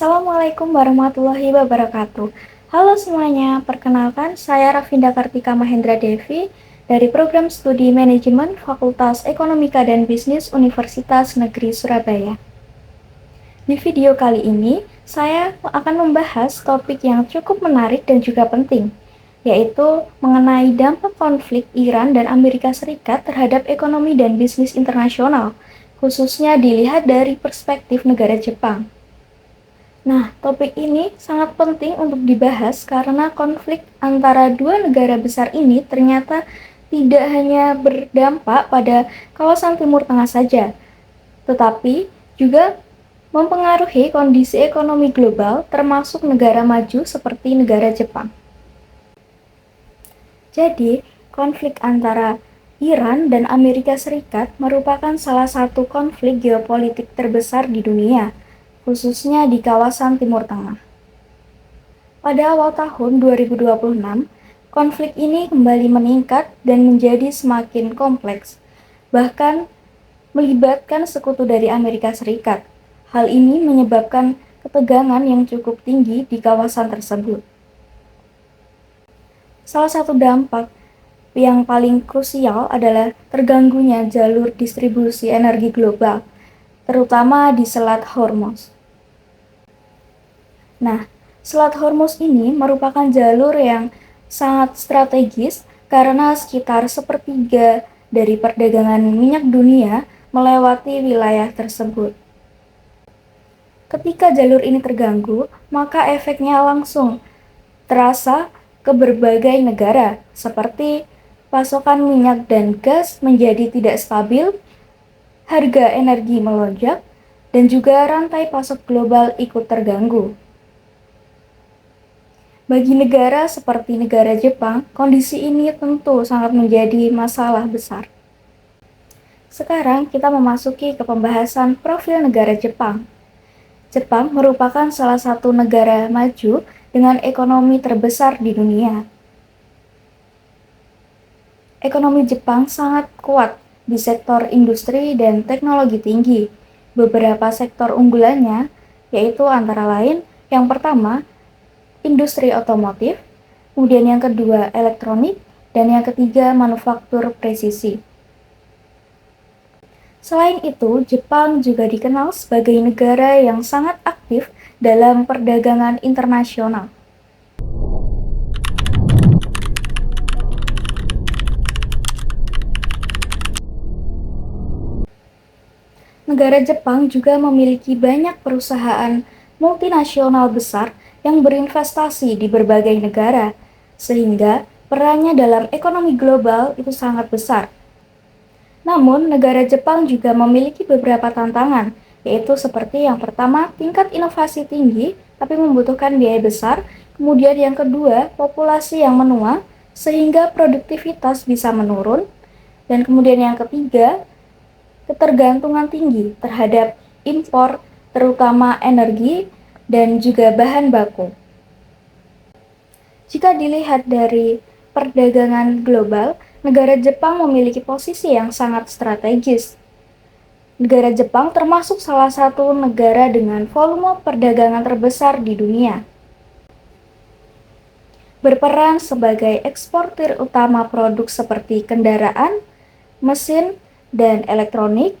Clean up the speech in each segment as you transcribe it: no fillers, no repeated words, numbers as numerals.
Assalamualaikum warahmatullahi wabarakatuh. Halo semuanya, perkenalkan saya Rafinda Kartika Mahendra Devi dari Program Studi Manajemen Fakultas Ekonomika dan Bisnis Universitas Negeri Surabaya. Di video kali ini, saya akan membahas topik yang cukup menarik dan juga penting, yaitu mengenai dampak konflik Iran dan Amerika Serikat terhadap ekonomi dan bisnis internasional, khususnya dilihat dari perspektif negara Jepang. Nah, topik ini sangat penting untuk dibahas karena konflik antara dua negara besar ini ternyata tidak hanya berdampak pada kawasan Timur Tengah saja, tetapi juga mempengaruhi kondisi ekonomi global termasuk negara maju seperti negara Jepang. Jadi, konflik antara Iran dan Amerika Serikat merupakan salah satu konflik geopolitik terbesar di dunia, khususnya di kawasan Timur Tengah. Pada awal tahun 2026, konflik ini kembali meningkat dan menjadi semakin kompleks, bahkan melibatkan sekutu dari Amerika Serikat. Hal ini menyebabkan ketegangan yang cukup tinggi di kawasan tersebut. Salah satu dampak yang paling krusial adalah terganggunya jalur distribusi energi global, terutama di Selat Hormuz. Nah, Selat Hormuz ini merupakan jalur yang sangat strategis karena sekitar sepertiga dari perdagangan minyak dunia melewati wilayah tersebut. Ketika jalur ini terganggu, maka efeknya langsung terasa ke berbagai negara, seperti pasokan minyak dan gas menjadi tidak stabil, harga energi melonjak, dan juga rantai pasok global ikut terganggu. Bagi negara seperti negara Jepang, kondisi ini tentu sangat menjadi masalah besar. Sekarang kita memasuki ke pembahasan profil negara Jepang. Jepang merupakan salah satu negara maju dengan ekonomi terbesar di dunia. Ekonomi Jepang sangat kuat di sektor industri dan teknologi tinggi. Beberapa sektor unggulannya yaitu antara lain yang pertama, industri otomotif, kemudian yang kedua elektronik, dan yang ketiga manufaktur presisi. Selain itu, Jepang juga dikenal sebagai negara yang sangat aktif dalam perdagangan internasional. Negara Jepang juga memiliki banyak perusahaan multinasional besar yang berinvestasi di berbagai negara, sehingga perannya dalam ekonomi global itu sangat besar. Namun, negara Jepang juga memiliki beberapa tantangan, yaitu seperti yang pertama, tingkat inovasi tinggi, tapi membutuhkan biaya besar. Kemudian yang kedua, populasi yang menua, sehingga produktivitas bisa menurun. Dan kemudian yang ketiga, ketergantungan tinggi terhadap impor, terutama energi dan juga bahan baku. Jika dilihat dari perdagangan global, negara Jepang memiliki posisi yang sangat strategis. Negara Jepang termasuk salah satu negara dengan volume perdagangan terbesar di dunia. Berperan sebagai eksportir utama produk seperti kendaraan, mesin, dan elektronik,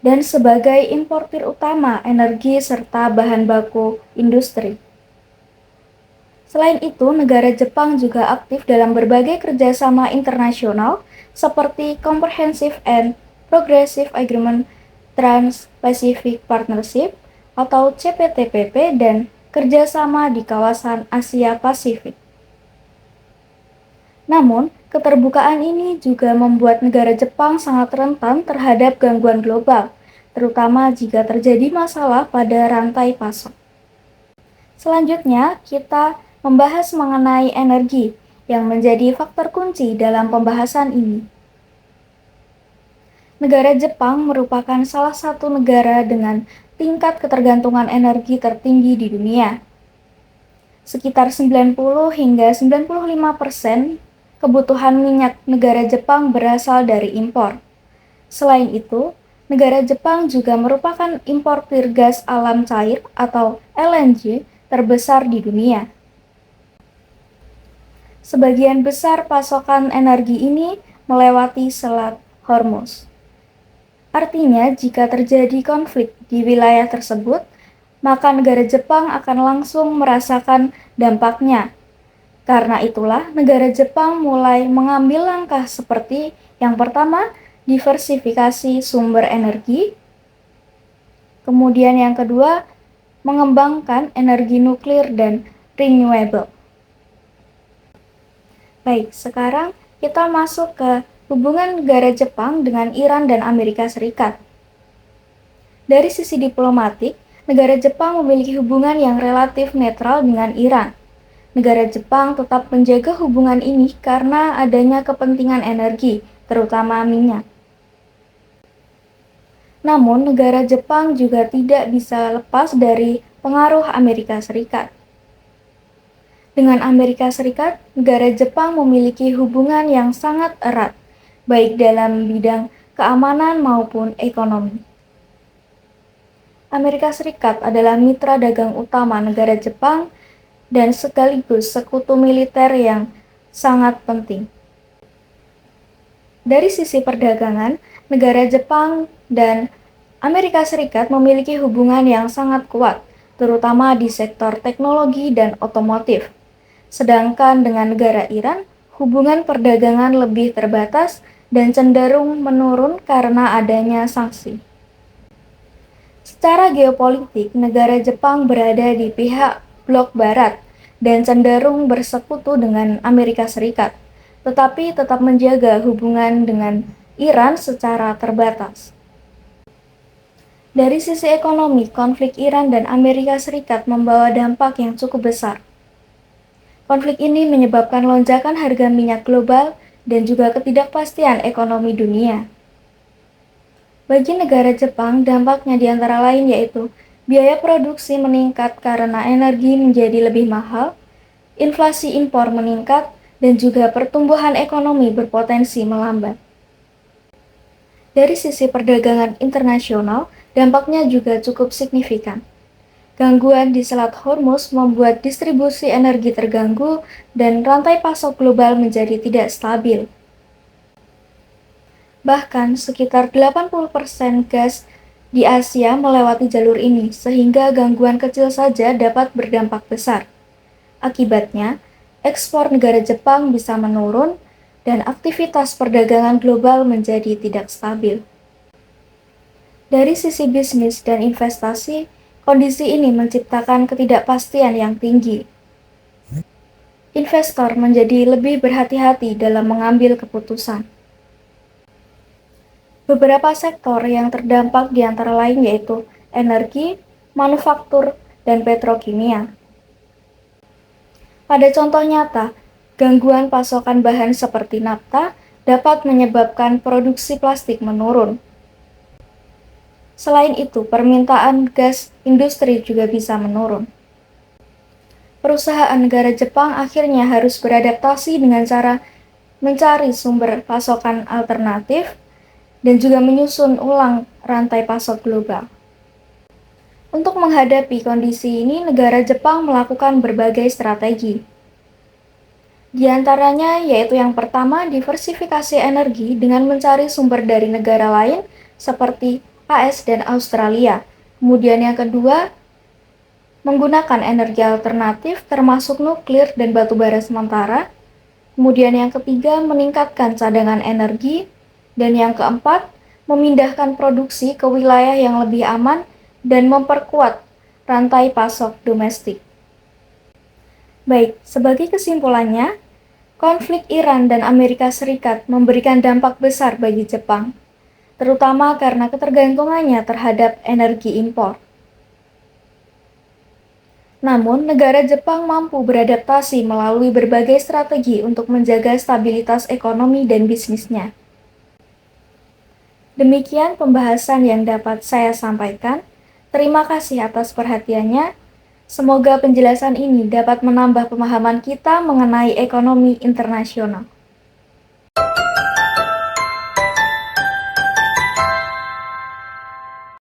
dan sebagai importir utama energi serta bahan baku industri. Selain itu, negara Jepang juga aktif dalam berbagai kerjasama internasional seperti Comprehensive and Progressive Agreement Trans-Pacific Partnership atau CPTPP dan kerjasama di kawasan Asia Pasifik. Namun, keterbukaan ini juga membuat negara Jepang sangat rentan terhadap gangguan global, terutama jika terjadi masalah pada rantai pasok. Selanjutnya, kita membahas mengenai energi yang menjadi faktor kunci dalam pembahasan ini. Negara Jepang merupakan salah satu negara dengan tingkat ketergantungan energi tertinggi di dunia. Sekitar 90 hingga 95% kebutuhan minyak negara Jepang berasal dari impor. Selain itu, Negara Jepang juga merupakan importir gas alam cair atau LNG terbesar di dunia. Sebagian besar pasokan energi ini melewati Selat Hormuz. Artinya, jika terjadi konflik di wilayah tersebut, maka negara Jepang akan langsung merasakan dampaknya. Karena itulah, negara Jepang mulai mengambil langkah seperti yang pertama, diversifikasi sumber energi. Kemudian yang kedua, mengembangkan energi nuklir dan renewable. Baik, sekarang kita masuk ke hubungan negara Jepang dengan Iran dan Amerika Serikat. Dari sisi diplomatik, negara Jepang memiliki hubungan yang relatif netral dengan Iran. Negara Jepang tetap menjaga hubungan ini karena adanya kepentingan energi, terutama minyak. Namun, negara Jepang juga tidak bisa lepas dari pengaruh Amerika Serikat. Dengan Amerika Serikat, negara Jepang memiliki hubungan yang sangat erat, baik dalam bidang keamanan maupun ekonomi. Amerika Serikat adalah mitra dagang utama negara Jepang dan sekaligus sekutu militer yang sangat penting. Dari sisi perdagangan, negara Jepang dan Amerika Serikat memiliki hubungan yang sangat kuat, terutama di sektor teknologi dan otomotif. Sedangkan dengan negara Iran, hubungan perdagangan lebih terbatas dan cenderung menurun karena adanya sanksi. Secara geopolitik, negara Jepang berada di pihak blok barat dan cenderung bersekutu dengan Amerika Serikat, tetapi tetap menjaga hubungan dengan Iran secara terbatas. Dari sisi ekonomi, konflik Iran dan Amerika Serikat membawa dampak yang cukup besar. Konflik ini menyebabkan lonjakan harga minyak global dan juga ketidakpastian ekonomi dunia. Bagi negara Jepang, dampaknya diantara lain yaitu biaya produksi meningkat karena energi menjadi lebih mahal, inflasi impor meningkat, dan juga pertumbuhan ekonomi berpotensi melambat. Dari sisi perdagangan internasional, dampaknya juga cukup signifikan. Gangguan di Selat Hormuz membuat distribusi energi terganggu dan rantai pasok global menjadi tidak stabil. Bahkan sekitar 80% gas di Asia melewati jalur ini, sehingga gangguan kecil saja dapat berdampak besar. Akibatnya, ekspor negara Jepang bisa menurun dan aktivitas perdagangan global menjadi tidak stabil. Dari sisi bisnis dan investasi, kondisi ini menciptakan ketidakpastian yang tinggi. Investor menjadi lebih berhati-hati dalam mengambil keputusan. Beberapa sektor yang terdampak di antara lain yaitu energi, manufaktur, dan petrokimia. Pada contoh nyata, gangguan pasokan bahan seperti nafta dapat menyebabkan produksi plastik menurun. Selain itu, permintaan gas industri juga bisa menurun. Perusahaan negara Jepang akhirnya harus beradaptasi dengan cara mencari sumber pasokan alternatif dan juga menyusun ulang rantai pasok global. Untuk menghadapi kondisi ini, negara Jepang melakukan berbagai strategi. Di antaranya yaitu yang pertama, diversifikasi energi dengan mencari sumber dari negara lain seperti AS dan Australia. Kemudian yang kedua, menggunakan energi alternatif termasuk nuklir dan batubara sementara. Kemudian yang ketiga, meningkatkan cadangan energi. Dan yang keempat, memindahkan produksi ke wilayah yang lebih aman dan memperkuat rantai pasok domestik. Baik, sebagai kesimpulannya, konflik Iran dan Amerika Serikat memberikan dampak besar bagi Jepang, terutama karena ketergantungannya terhadap energi impor. Namun, negara Jepang mampu beradaptasi melalui berbagai strategi untuk menjaga stabilitas ekonomi dan bisnisnya. Demikian pembahasan yang dapat saya sampaikan. Terima kasih atas perhatiannya. Semoga penjelasan ini dapat menambah pemahaman kita mengenai ekonomi internasional.